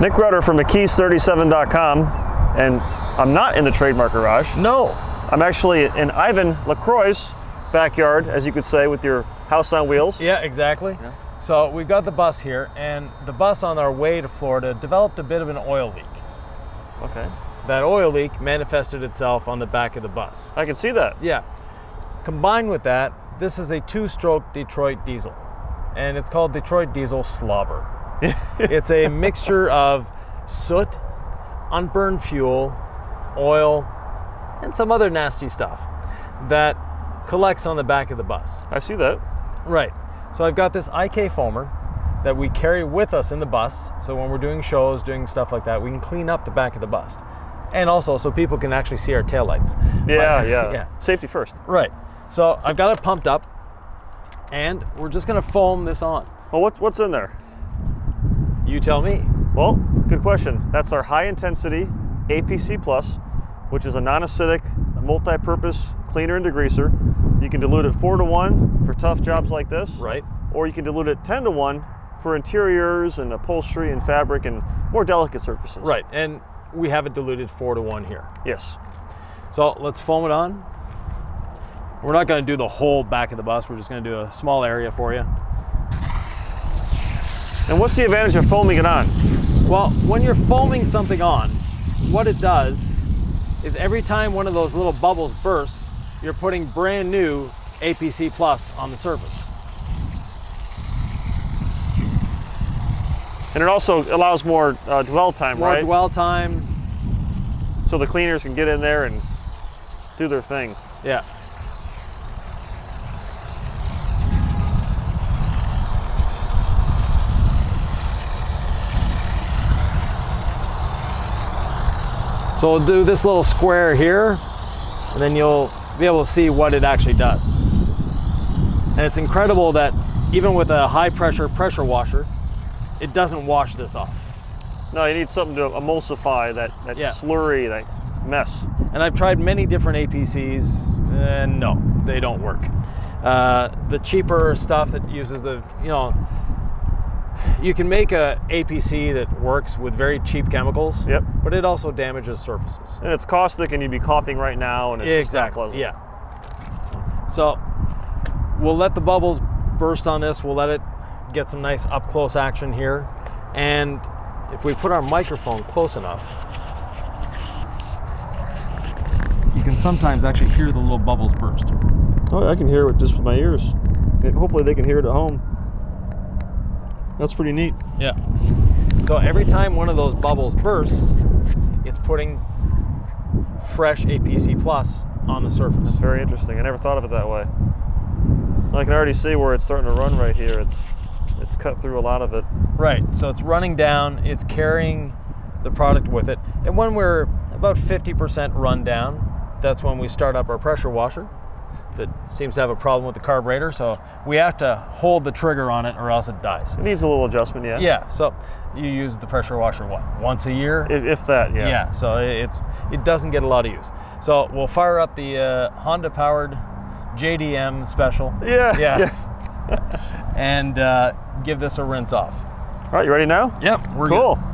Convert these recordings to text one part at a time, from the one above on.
Nick Rutter from McKee's37.com, and I'm not in the trademark garage. No. I'm actually in Yvan Lacroix' backyard, as you could say, with your house on wheels. Yeah, exactly. Yeah. So we've got the bus here, and the bus on our way to Florida developed a bit of an oil leak. Okay. That oil leak manifested itself on the back of the bus. I can see that. Yeah. Combined with that, this is a 2-stroke Detroit diesel, and it's called Detroit Diesel Slobber. It's a mixture of soot, unburned fuel, oil, and some other nasty stuff that collects on the back of the bus. I see that. Right. So I've got this IK foamer that we carry with us in the bus, so when we're doing shows, doing stuff like that, we can clean up the back of the bus. And also so people can actually see our taillights. Yeah. Safety first. Right. So I've got it pumped up, and we're just going to foam this on. Well, what's in there? You tell me. Well, good question. That's our Hi-Intensity APC Plus, which is a non-acidic, multi-purpose cleaner and degreaser. You can dilute it 4-to-1 for tough jobs like this. Right. Or you can dilute it 10-to-1 for interiors and upholstery and fabric and more delicate surfaces. Right, and we have it diluted 4-to-1 here. Yes. So let's foam it on. We're not going to do the whole back of the bus. We're just going to do a small area for you. And what's the advantage of foaming it on? Well, when you're foaming something on, what it does is every time one of those little bubbles bursts, you're putting brand new APC Plus on the surface. And it also allows more dwell time, right? More dwell time. So the cleaners can get in there and do their thing. Yeah. So we'll do this little square here, and then you'll be able to see what it actually does. And it's incredible that even with a high pressure washer, it doesn't wash this off. No, you need something to emulsify that slurry, that mess. And I've tried many different APCs, and no, they don't work. The cheaper stuff that uses you can make a APC that works with very cheap chemicals, yep, but it also damages surfaces. And it's caustic, and you'd be coughing right now, and it's exactly, just not pleasant. Yeah. So we'll let the bubbles burst on this. We'll let it get some nice up close action here, and if we put our microphone close enough, you can sometimes actually hear the little bubbles burst. Oh, I can hear it just with my ears. Hopefully they can hear it at home. That's pretty neat. Yeah. So every time one of those bubbles bursts, it's putting fresh APC Plus on the surface. That's very interesting. I never thought of it that way. I can already see where it's starting to run right here. It's cut through a lot of it. Right. So it's running down. It's carrying the product with it. And when we're about 50% run down, that's when we start up our pressure washer. That seems to have a problem with the carburetor, so we have to hold the trigger on it or else it dies. It needs a little adjustment, yeah. Yeah, so you use the pressure washer, what, once a year? If that, yeah. Yeah, so it doesn't get a lot of use. So we'll fire up the Honda-powered JDM special. Yeah. And give this a rinse off. All right, you ready now? Yep, we're cool. Good.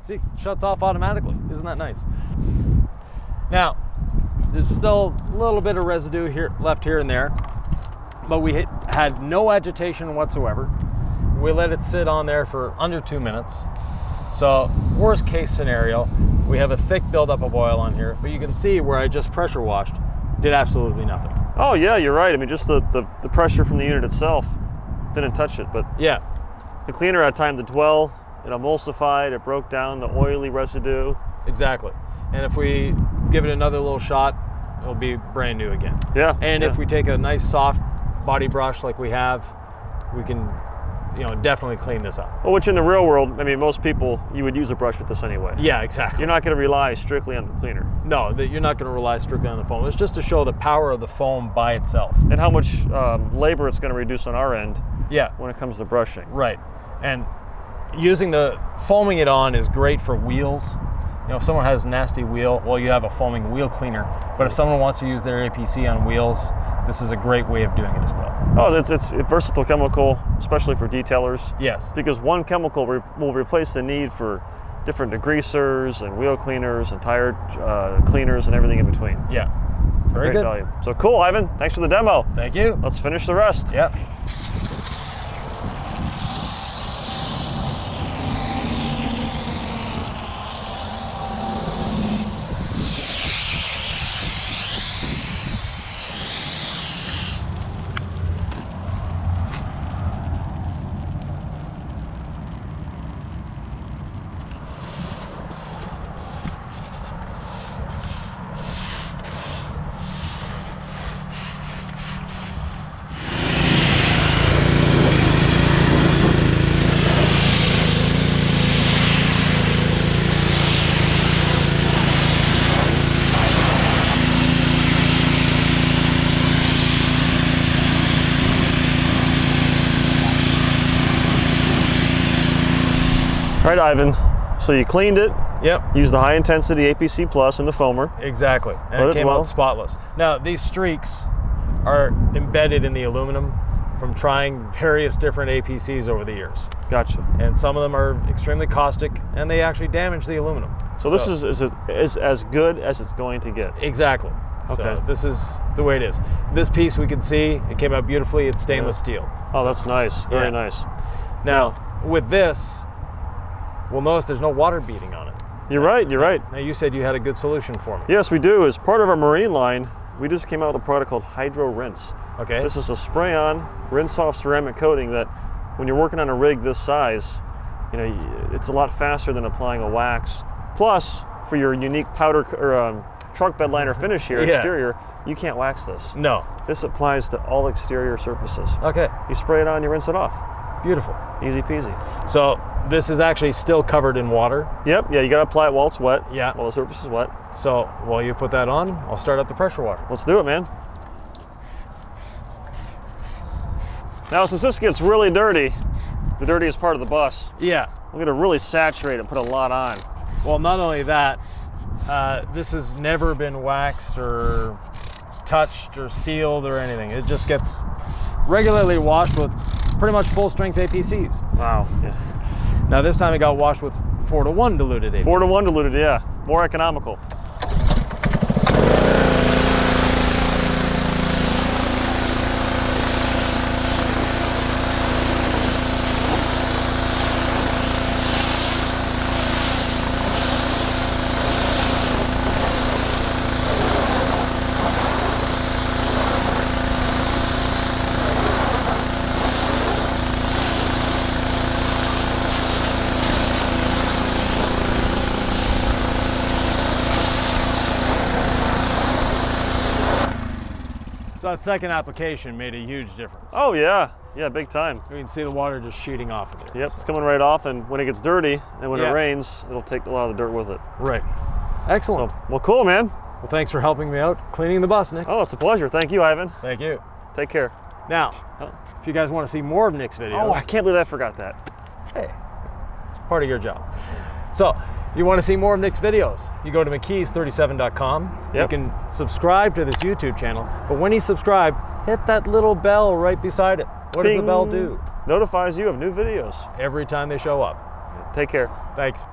See, shuts off automatically. Isn't that nice? Now, there's still a little bit of residue here left here and there, but we had no agitation whatsoever. We let it sit on there for under 2 minutes. So, worst case scenario, we have a thick buildup of oil on here, but you can see where I just pressure washed did absolutely nothing. Oh yeah, you're right. I mean, just the pressure from the unit itself didn't touch it, but yeah, the cleaner had time to dwell. It emulsified, it broke down the oily residue. Exactly. And if we give it another little shot, it'll be brand new again. Yeah. And if we take a nice soft body brush like we have, we can, you know, definitely clean this up. Well, which in the real world, I mean, most people, you would use a brush with this anyway. Yeah, exactly. You're not going to rely strictly on the cleaner. No, you're not going to rely strictly on the foam. It's just to show the power of the foam by itself. And how much labor it's going to reduce on our end. Yeah. When it comes to brushing. Right. And foaming it on is great for wheels. You know, if someone has a nasty wheel, well, you have a foaming wheel cleaner. But if someone wants to use their APC on wheels, this is a great way of doing it as well. Oh, it's a versatile chemical, especially for detailers. Yes. Because one chemical will replace the need for different degreasers and wheel cleaners and tire cleaners and everything in between. Yeah. Very Great good. value. So cool, Ivan. Thanks for the demo. Thank you. Let's finish the rest. Yep. All right, Ivan. So you cleaned it. Yep. Used the Hi-Intensity APC Plus in the foamer. Exactly. And it came out spotless. Now, these streaks are embedded in the aluminum from trying various different APCs over the years. Gotcha. And some of them are extremely caustic, and they actually damage the aluminum. So this is as good as it's going to get. Exactly. Okay. So this is the way it is. This piece we can see, it came out beautifully. It's stainless steel. Oh, that's nice. Very nice. Now, with this, we'll notice there's no water beading on it. You're right, you're right. Now, you said you had a good solution for me. Yes, we do. As part of our marine line, we just came out with a product called Hydro Rinse. Okay. This is a spray-on, rinse-off ceramic coating that when you're working on a rig this size, you know, it's a lot faster than applying a wax. Plus, for your unique powder or truck bed liner finish here, exterior, you can't wax this. No. This applies to all exterior surfaces. Okay. You spray it on, you rinse it off. Beautiful. Easy peasy. So this is actually still covered in water. Yep, yeah, you gotta apply it while it's wet. Yeah. While the surface is wet. So while you put that on, I'll start up the pressure washer. Let's do it, man. Now, since this gets really dirty, the dirtiest part of the bus, Yeah. I'm gonna really saturate and put a lot on. Well, not only that, this has never been waxed or touched or sealed or anything. It just gets regularly washed with pretty much full strength APCs. Wow. Yeah. Now this time it got washed with 4:1 diluted APC. 4:1 diluted, yeah. More economical. So that second application made a huge difference. Oh yeah, yeah, big time. You can see the water just shooting off of there. Yep, it's coming right off, and when it gets dirty and when it Yeah. rains, it'll take a lot of the dirt with it. Right. Excellent. So, well, cool, man. Well, thanks for helping me out cleaning the bus, Nick. Oh, it's a pleasure. Thank you, Ivan. Thank you. Take care. Now, if you guys want to see more of Nick's videos, Oh, I can't believe I forgot that. hey, it's part of your job. So, you want to see more of Nick's videos, you go to McKee's37.com. You Yep. can subscribe to this YouTube channel, but when you subscribe, hit that little bell right beside it. What does the Bing. bell do? Notifies you of new videos. Every time they show up. Take care. Thanks.